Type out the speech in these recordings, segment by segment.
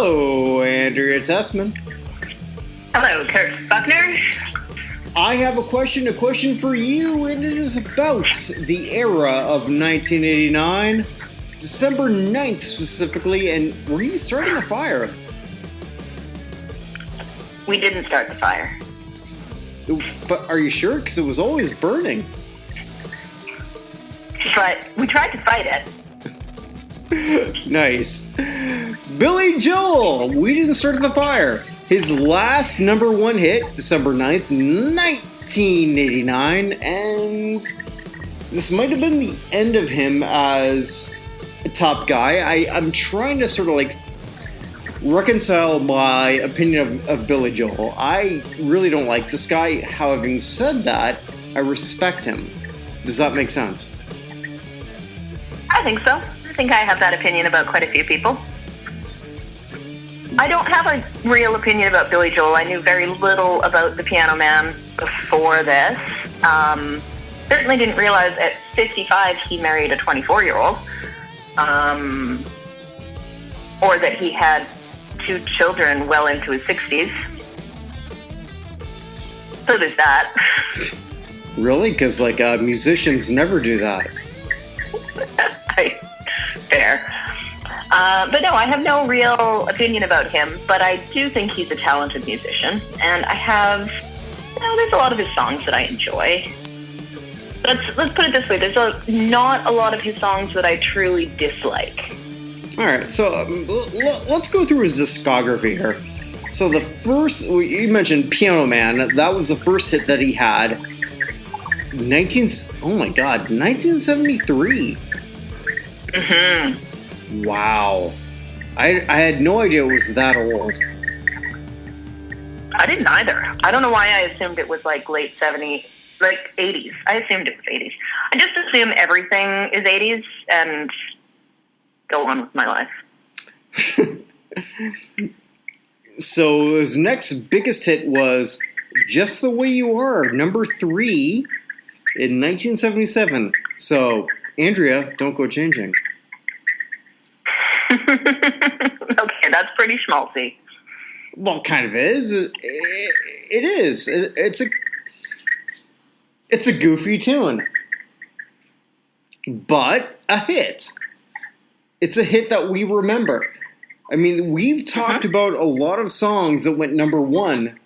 Hello, Andrea Tessmann. Hello, Kirk Buchner. I have a question for you, and it is about the era of 1989, December 9th specifically, and were you starting a fire? We didn't start the fire. But are you sure? Because it was always burning. But we tried to fight it. Nice. Billy Joel, we didn't start the fire. His last number one hit, December 9th, 1989, and this might have been the end of him as a top guy. I'm trying to sort of like reconcile my opinion of Billy Joel. I really don't like this guy. Having said that, I respect him. Does that make sense? I think so. I think I have that opinion about quite a few people. I don't have a real opinion about Billy Joel. I knew very little about the Piano Man before this. Certainly didn't realize at 55 he married a 24-year-old. Or that he had 2 children well into his 60s. So there's that. Really? Because musicians never do that. Fair. But no, I have no real opinion about him, but I do think he's a talented musician, and I have, there's a lot of his songs that I enjoy. Let's put it this way, there's not a lot of his songs that I truly dislike. All right, so let's go through his discography here. So the first, you mentioned Piano Man, that was the first hit that he had. 1973. Mm-hmm. Wow. I had no idea it was that old. I didn't either. I don't know why I assumed it was like late 70s, like 80s. I assumed it was 80s. I just assume everything is 80s and go on with my life. So his next biggest hit was Just the Way You Are, number 3 in 1977. So, Andrea, don't go changing. Okay, that's pretty schmaltzy. Well, kind of is. It is. It's a goofy tune, but a hit. It's a hit that we remember. I mean, we've talked about a lot of songs that went number 1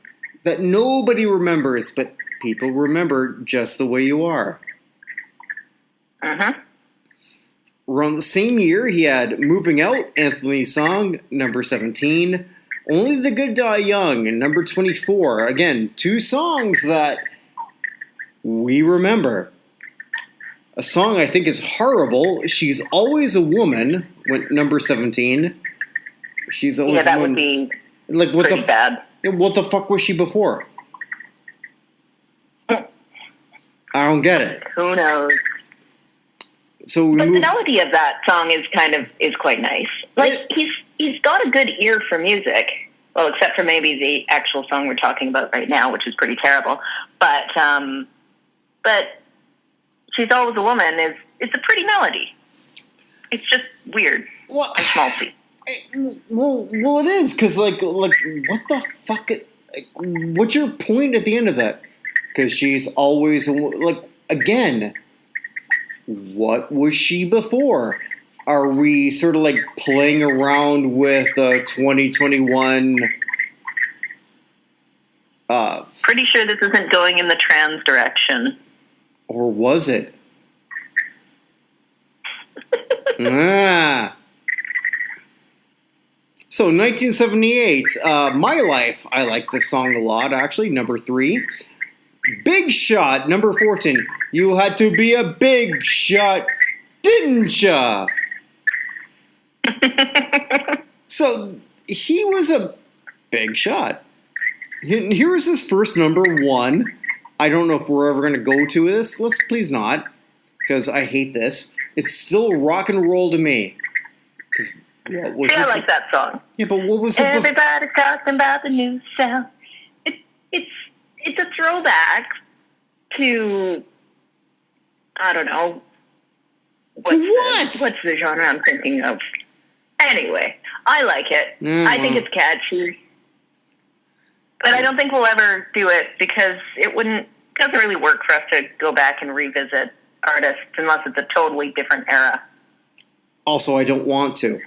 that nobody remembers, but people remember Just the Way You Are. Around the same year, he had Moving Out, Anthony's song, number 17. Only the Good Die Young, number 24. Again, 2 songs that we remember. A song I think is horrible, She's Always a Woman, went number 17. She's always that would be pretty bad. What the fuck was she before? I don't get it. Who knows? So the melody of that song is quite nice. Like he's got a good ear for music. Well, except for maybe the actual song we're talking about right now, which is pretty terrible. But She's Always a Woman it's a pretty melody. It's just weird and schmaltzy. Well, it is because like what the fuck? What's your point at the end of that? Because she's always again. What was she before? Are we sort of like playing around with 2021? Pretty sure this isn't going in the trans direction. Or was it? So 1978, My Life. I like this song a lot, actually. Number 3. Big Shot, number 14. You had to be a big shot, didn't ya? So he was a big shot. Here was his first number 1. I don't know if we're ever going to go to this. Let's please not, because I hate this. It's still rock and roll to me. I like that song. Yeah, but what was it? Everybody's talking about the new sound. It's a throwback to, I don't know. To what? What's the genre I'm thinking of? Anyway, I like it. Mm-hmm. I think it's catchy. But I don't think we'll ever do it because it doesn't really work for us to go back and revisit artists unless it's a totally different era. Also, I don't want to.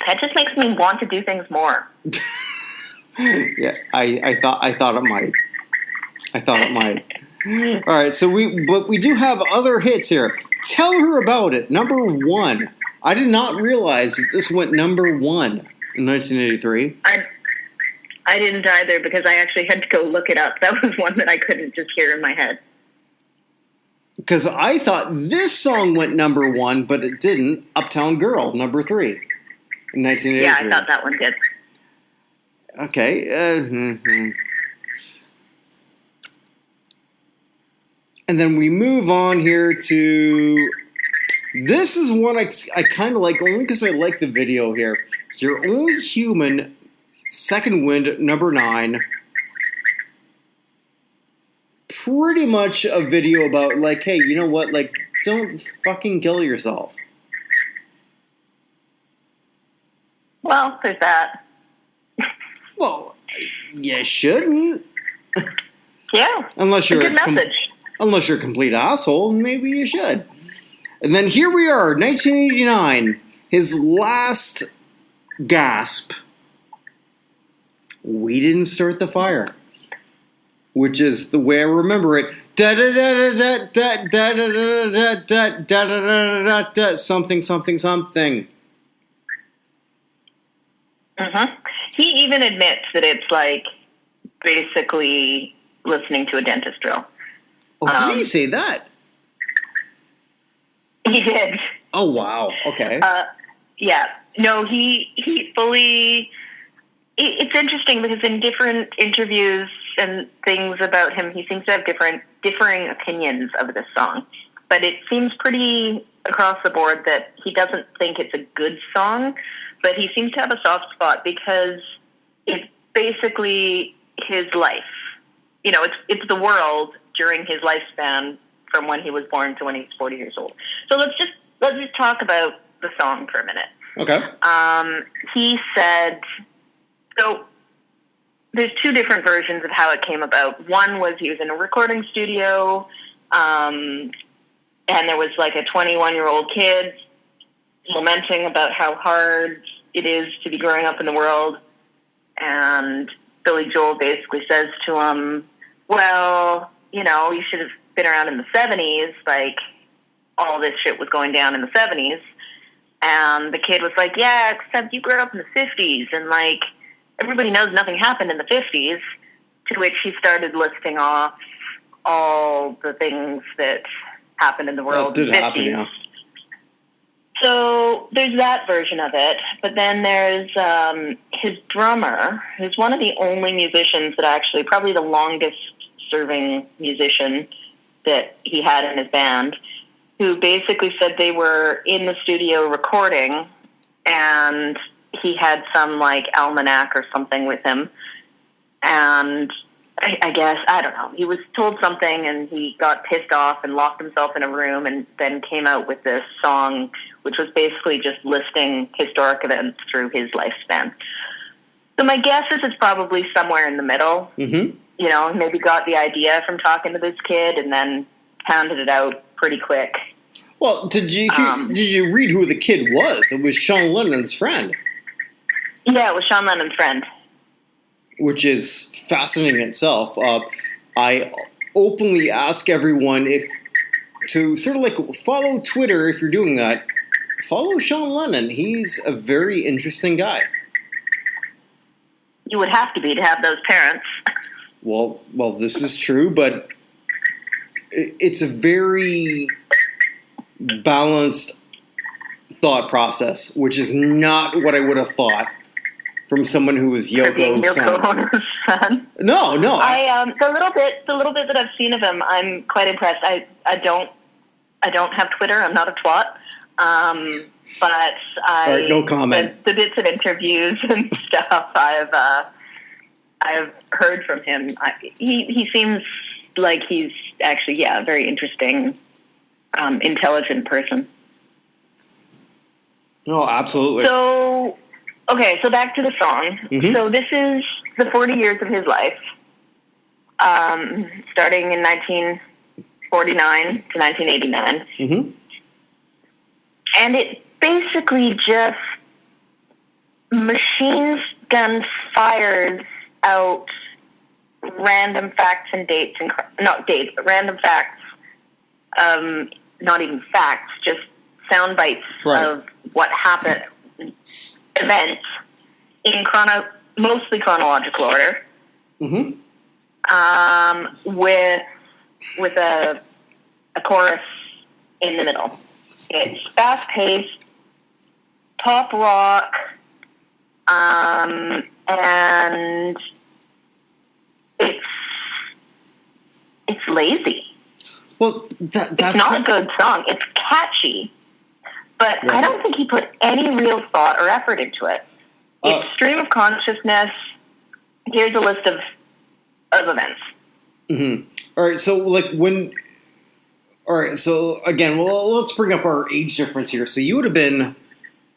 That just makes me want to do things more. Yeah, I thought it might. All right, so we do have other hits here. Tell her about it. Number 1. I did not realize that this went number 1 in 1983. I didn't either because I actually had to go look it up. That was one that I couldn't just hear in my head. Because I thought this song went number 1, but it didn't. Uptown Girl, number 3 in 1983. Yeah, I thought that one did. Okay. And then we move on here to... This is one I kind of like, only because I like the video here. You're Only Human, Second Wind, number 9. Pretty much a video about, like, hey, you know what? Like, don't fucking kill yourself. Well, there's that. Well, you shouldn't. Yeah. Unless you're a good message. Unless you're a complete asshole, maybe you should. And then here we are, 1989. His last gasp. We Didn't Start the Fire. Which is the way I remember it. Da da da da da da da da da da da da da something something something. Mm-hmm. He even admits that it's like basically listening to a dentist drill. Oh, did he say that? He did. Oh, wow. Okay. Yeah. No, he fully... It's interesting because in different interviews and things about him, he seems to have differing opinions of this song. But it seems pretty across the board that he doesn't think it's a good song, but he seems to have a soft spot because it's basically his life. You know, it's the world during his lifespan from when he was born to when he's 40 years old. So let's just talk about the song for a minute. Okay. He said, so there's 2 different versions of how it came about. One was he was in a recording studio, and there was like a 21-year-old kid lamenting about how hard it is to be growing up in the world. And Billy Joel basically says to him, well, you know, you should have been around in the 70s, like all this shit was going down in the 70s. And the kid was like, yeah, except you grew up in the 50s, and like everybody knows nothing happened in the 50s, to which he started listing off all the things that happened in the world in the 50s. Happen, yeah. So there's that version of it, but then there's his drummer, who's one of the only musicians that actually, probably the longest serving musician that he had in his band, who basically said they were in the studio recording and he had some like almanac or something with him. And I guess, I don't know, he was told something and he got pissed off and locked himself in a room and then came out with this song, which was basically just listing historic events through his lifespan. So my guess is it's probably somewhere in the middle. Mm-hmm. You know, maybe got the idea from talking to this kid and then pounded it out pretty quick. Well, did you read who the kid was? It was Sean Lennon's friend. Yeah, it was Sean Lennon's friend. Which is fascinating in itself. I openly ask everyone to sort of like follow Twitter if you're doing that. Follow Sean Lennon. He's a very interesting guy. You would have to have those parents. Well, this is true, but it's a very balanced thought process, which is not what I would have thought from someone who was Yoko's son. No. The little bit that I've seen of him, I'm quite impressed. I don't have Twitter. I'm not a twat. But right, no comment. The bits of interviews and stuff I've heard from him. He seems like he's actually, a very interesting, intelligent person. Oh, absolutely. So, okay, so back to the song. Mm-hmm. So this is the 40 years of his life, starting in 1949 to 1989. Mm-hmm. And it basically just machine gun fires out random facts and dates, and not dates, but random facts, not even facts, just sound bites of what happened, events in mostly chronological order, mm-hmm. with a chorus in the middle. It's fast-paced, pop rock, and it's lazy. Well, that's it's not a good song. It's catchy, but I don't think he put any real thought or effort into it. It's stream of consciousness. Here's a list of events. Mm-hmm. All right, so so again, well, let's bring up our age difference here. So you would have been,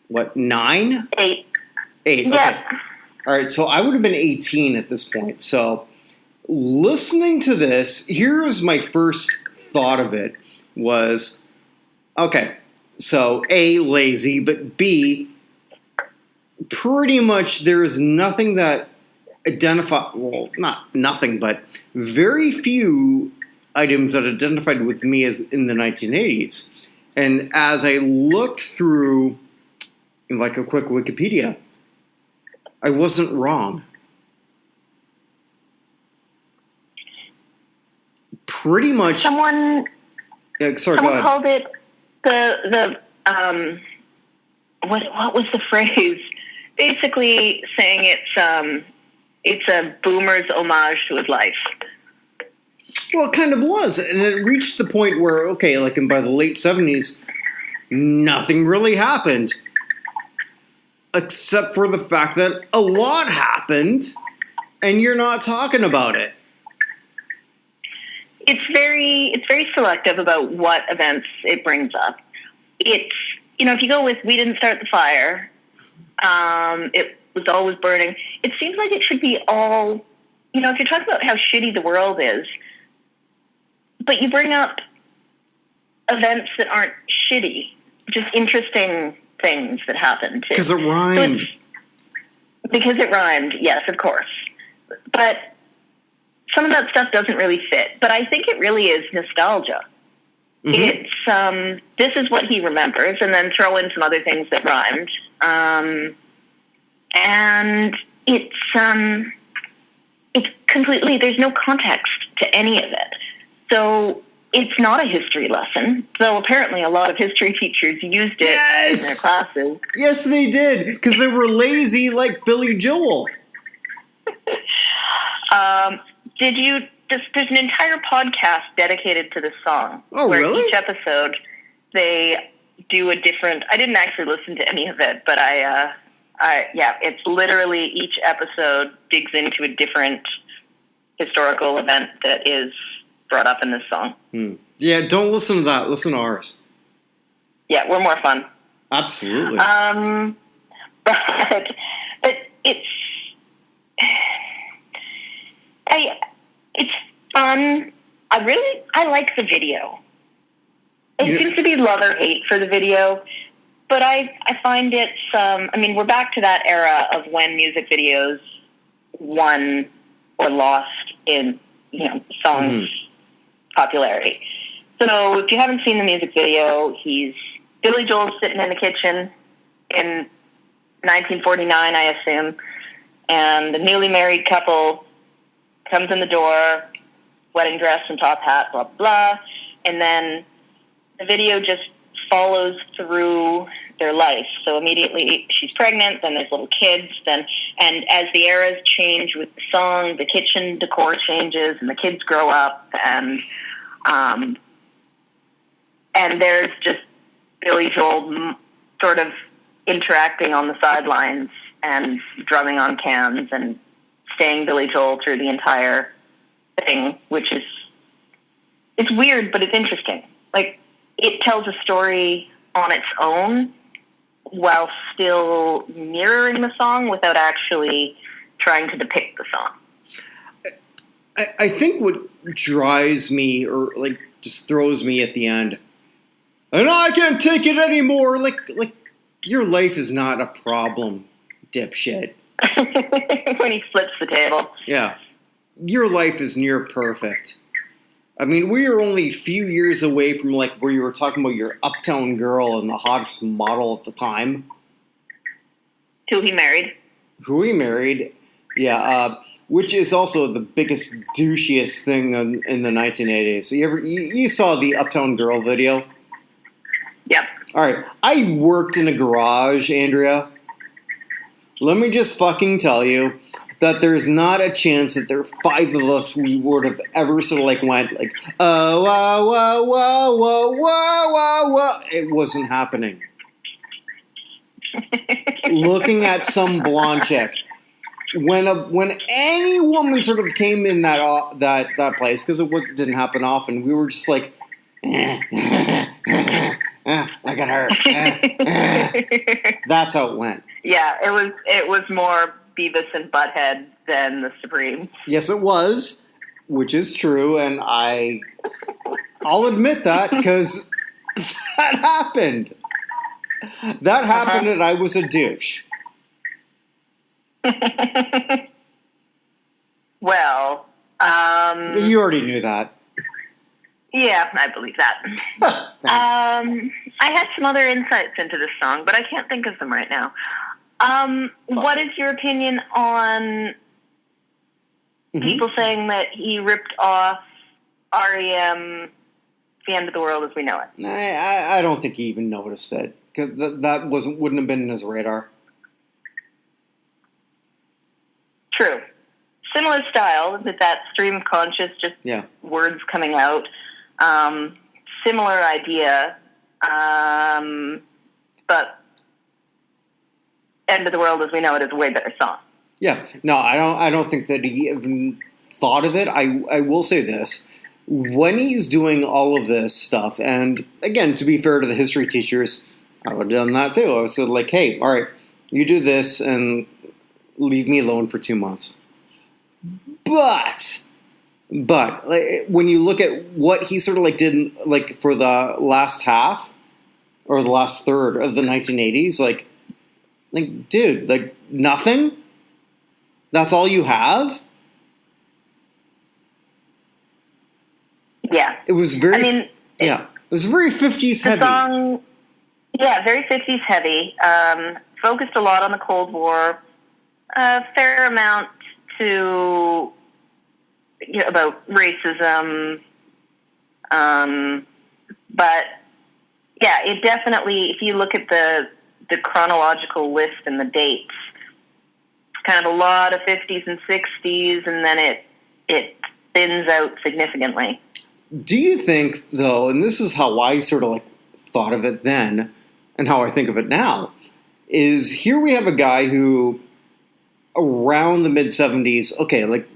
what, 9? 8. 8, okay. Yeah. All right, so I would have been 18 at this point. So listening to this, here was my first thought of it was, okay, so A, lazy, but B, pretty much there is nothing that well, not nothing, but very few items that identified with me as in the 1980s. And as I looked through, like a quick Wikipedia, I wasn't wrong. Pretty much. Someone called it the what was the phrase? Basically saying it's a boomer's homage to his life. Well, it kind of was, and it reached the point where, okay, like by the late 70s, nothing really happened, except for the fact that a lot happened, and you're not talking about it. It's very selective about what events it brings up. It's, if you go with "We Didn't Start the Fire," it was always burning. It seems like it should be all, if you're talking about how shitty the world is, but you bring up events that aren't shitty, just interesting things that happened. Because it rhymed. Because it rhymed, yes, of course. But some of that stuff doesn't really fit. But I think it really is nostalgia. Mm-hmm. It's, this is what he remembers, and then throw in some other things that rhymed. And it's completely, there's no context to any of it. So it's not a history lesson, though apparently a lot of history teachers used it in their classes. Yes, they did, because they were lazy like Billy Joel. There's an entire podcast dedicated to this song. Oh, where really? Each episode, they do a different, I didn't actually listen to any of it, but it's literally each episode digs into a different historical event that is brought up in this song. Yeah, don't listen to that. Listen to ours. Yeah, we're more fun. Absolutely. But it's fun. I like the video. It seems to be love or hate for the video, but I find it's we're back to that era of when music videos won or lost in songs popularity. So if you haven't seen the music video, Billy Joel's sitting in the kitchen in 1949, I assume, and the newly married couple comes in the door, wedding dress and top hat, blah, blah, blah, and then the video just follows through their life. So immediately she's pregnant, then there's little kids, and as the eras change with the song, the kitchen decor changes, and the kids grow up, and there's just Billy Joel sort of interacting on the sidelines and drumming on cans and staying Billy Joel through the entire thing, which is, it's weird, but it's interesting. Like, it tells a story on its own while still mirroring the song without actually trying to depict the song. I think what drives me or like just throws me at the end, and I can't take it anymore. Like your life is not a problem, dipshit. When he flips the table. Yeah. Your life is near perfect. I mean, we are only a few years away from like where you were talking about your uptown girl and the hottest model at the time. Who he married. Yeah, which is also the biggest douchiest thing in the 1980s. So you saw the Uptown Girl video? Yep. All right, I worked in a garage, Andrea. Let me just fucking tell you that there's not a chance that there are 5 of us we would have ever sort of like went like, oh, whoa, whoa, whoa, whoa, whoa, whoa, whoa. It wasn't happening. Looking at some blonde chick. When any woman sort of came in that place, because it didn't happen often, we were just like, look at her. That's how it went. Yeah, it was more Beavis and Butthead than the Supremes. Yes, it was, which is true, and I'll admit that because that happened. That happened, and I was a douche. Well, you already knew that. Yeah, I believe that. I had some other insights into this song, but I can't think of them right now. What is your opinion on people saying that he ripped off REM, The End of the World as We Know It? I don't think he even noticed it, because that wouldn't have been in his radar. True. Similar style, with that stream of conscious, just words coming out. Similar idea, but End of the World as We Know It is a way better song. Yeah. No, I don't think that he even thought of it. I will say this. When he's doing all of this stuff, and again, to be fair to the history teachers, I would have done that too. I was sort of like, hey, all right, you do this and leave me alone for 2 months. But like, when you look at what he sort of like did like for the last half or the last third of the 1980s, like dude, like nothing? That's all you have? Yeah. It was very it was very 50s heavy. Song, very 50s heavy. Focused a lot on the Cold War. A fair amount to about racism, but yeah, it definitely. If you look at the chronological list and the dates, kind of a lot of 50s and 60s, and then it thins out significantly. Do you think, though, and this is how I sort of like thought of it then, and how I think of it now, is here we have a guy who, around the mid-70s, okay, like,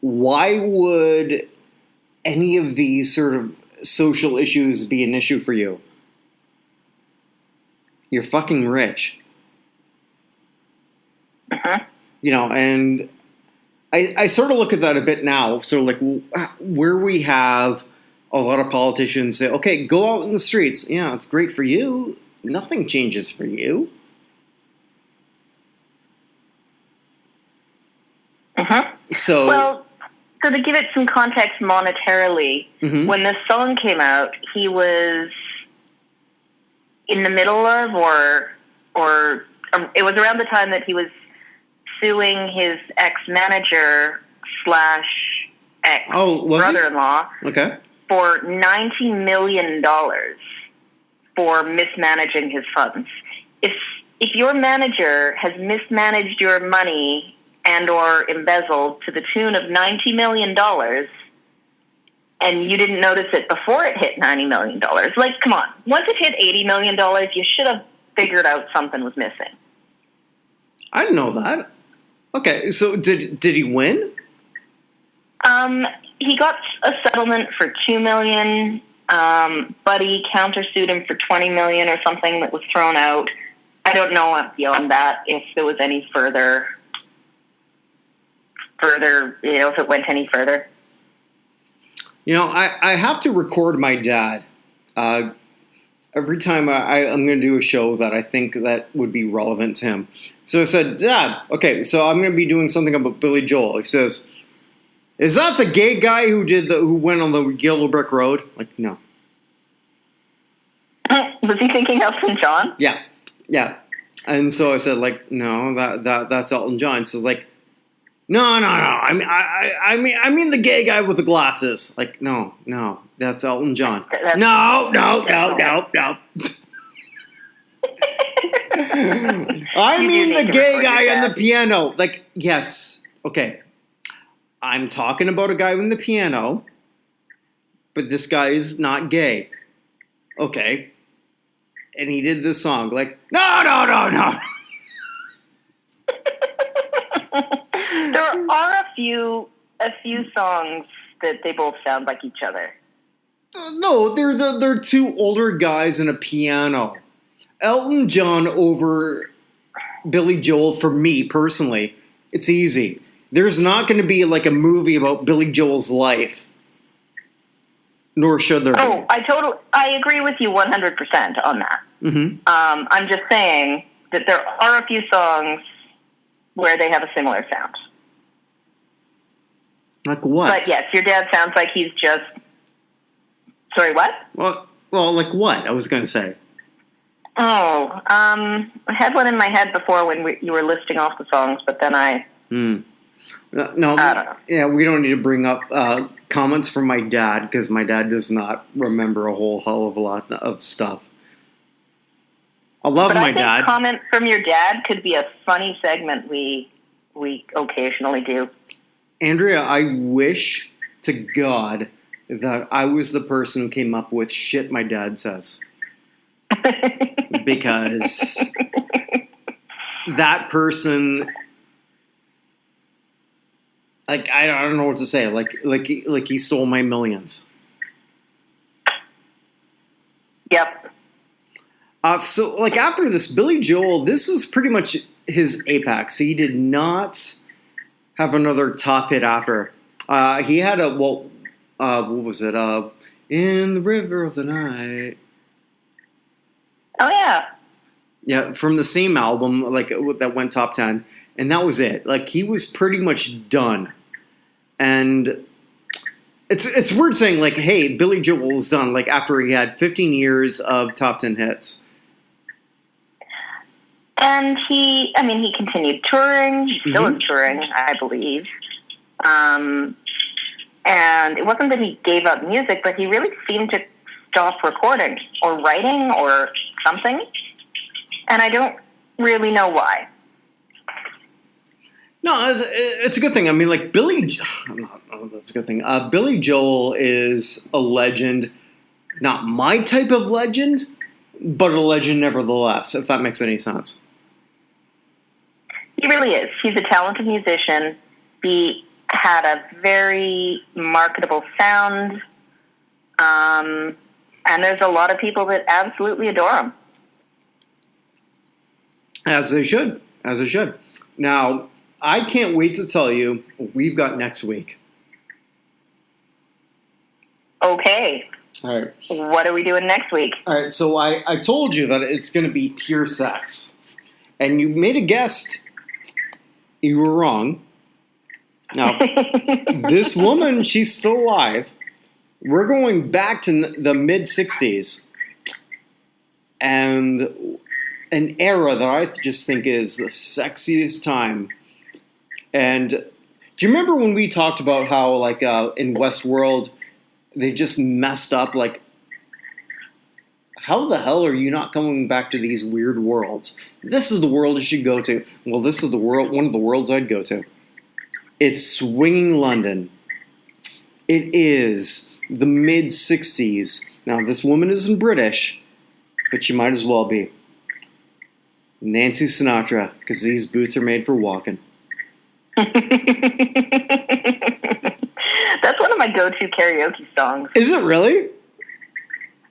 why would any of these sort of social issues be an issue for you? You're fucking rich. You know, and I sort of look at that a bit now, so like where we have a lot of politicians say, okay, go out in the streets. Yeah, it's great for you. Nothing changes for you. So to give it some context monetarily, when this song came out, he was in the middle of, or it was around the time that he was suing his ex-manager / ex-brother-in-law for $90 million for mismanaging his funds. If your manager has mismanaged your money and or embezzled to the tune of $90 million, and you didn't notice it before it hit $90 million, like, come on. Once it hit $80 million, you should have figured out something was missing. I didn't know that. Okay, so did he win? He got a settlement for $2 million. Buddy countersued him for $20 million or something that was thrown out. I don't know beyond that if there was any further, if it went any further. I have to record my dad every time I'm going to do a show that I think that would be relevant to him. So I said, Dad, okay, so I'm going to be doing something about Billy Joel. He says, is that the gay guy who went on the Yellow Brick Road? Like, no. Was he thinking Elton John? Yeah. And so I said, like, no, that's Elton John. So it's like, no. I mean the gay guy with the glasses. Like, no, that's Elton John. No. I mean the gay guy on the piano. Like, yes, okay. I'm talking about a guy on the piano, but this guy is not gay. Okay. And he did this song. Like, no. There are a few songs that they both sound like each other. No, they're two older guys and a piano. Elton John over Billy Joel, for me personally, it's easy. There's not going to be like a movie about Billy Joel's life. Nor should there be. Oh, I agree with you 100% on that. Mm-hmm. I'm just saying that there are a few songs where they have a similar sound. Like what? But yes, your dad sounds like he's just... Sorry, what? Well, like what? I was going to say. Oh, I had one in my head before when you were listing off the songs, but then I... No, I don't know. Yeah, we don't need to bring up comments from my dad because my dad does not remember a whole hell of a lot of stuff. I love my dad. Comment from your dad could be a funny segment we occasionally do. Andrea, I wish to God that I was the person who came up with shit my dad says. Because that person, like, I don't know what to say. Like he stole my millions. Yep. So, like, after this, Billy Joel, this is pretty much his apex. He did not have another top hit after. He had what was it? In the River of the Night. Oh, yeah. Yeah, from the same album, like, that went top 10. And that was it. Like, he was pretty much done. And it's weird saying, like, hey, Billy Joel's done, like, after he had 15 years of top 10 hits. And he continued touring. He's still in touring, I believe. And it wasn't that he gave up music, but he really seemed to stop recording or writing or something. And I don't really know why. No, it's a good thing. I mean, like, that's a good thing. Billy Joel is a legend. Not my type of legend, but a legend nevertheless, if that makes any sense. He really is. He's a talented musician. He had a very marketable sound. And there's a lot of people that absolutely adore him. As they should. Now, I can't wait to tell you what we've got next week. Okay. All right. What are we doing next week? All right, so I told you that it's going to be pure sex. And you made a guess. You were wrong. Now, this woman, she's still alive. We're going back to the mid-'60s. And an era that I just think is the sexiest time. And do you remember when we talked about how, like, in Westworld, they just messed up? Like, how the hell are you not coming back to these weird worlds? This is the world you should go to. Well, this is one of the worlds I'd go to. It's swinging London. It is the mid-'60s. Now, this woman isn't British, but she might as well be. Nancy Sinatra, because these boots are made for walking. That's one of my go-to karaoke songs. Is it really?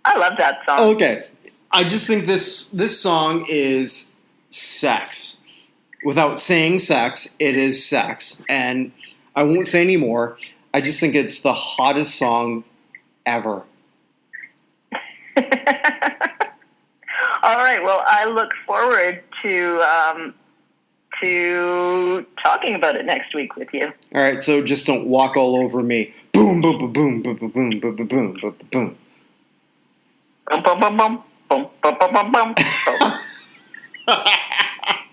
I love that song. Okay. I just think this song is sex. Without saying sex, it is sex. And I won't say any more. I just think it's the hottest song ever. All right. Well, I look forward to talking about it next week with you. All right. So just don't walk all over me. Boom, boom, boom, boom, boom, boom, boom, boom, boom, boom, boom, boom. Bum, bum, bum, bum, bum, bum, bum, bum, bum.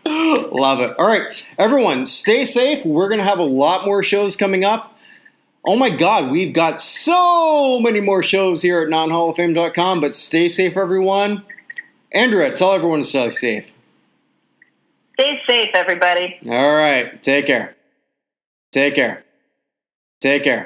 Love it. All right, everyone, stay safe. We're going to have a lot more shows coming up. Oh my God, we've got so many more shows here at nonhalloffame.com, but stay safe, everyone. Andrea, tell everyone to stay safe. Stay safe, everybody. All right, take care. Take care. Take care.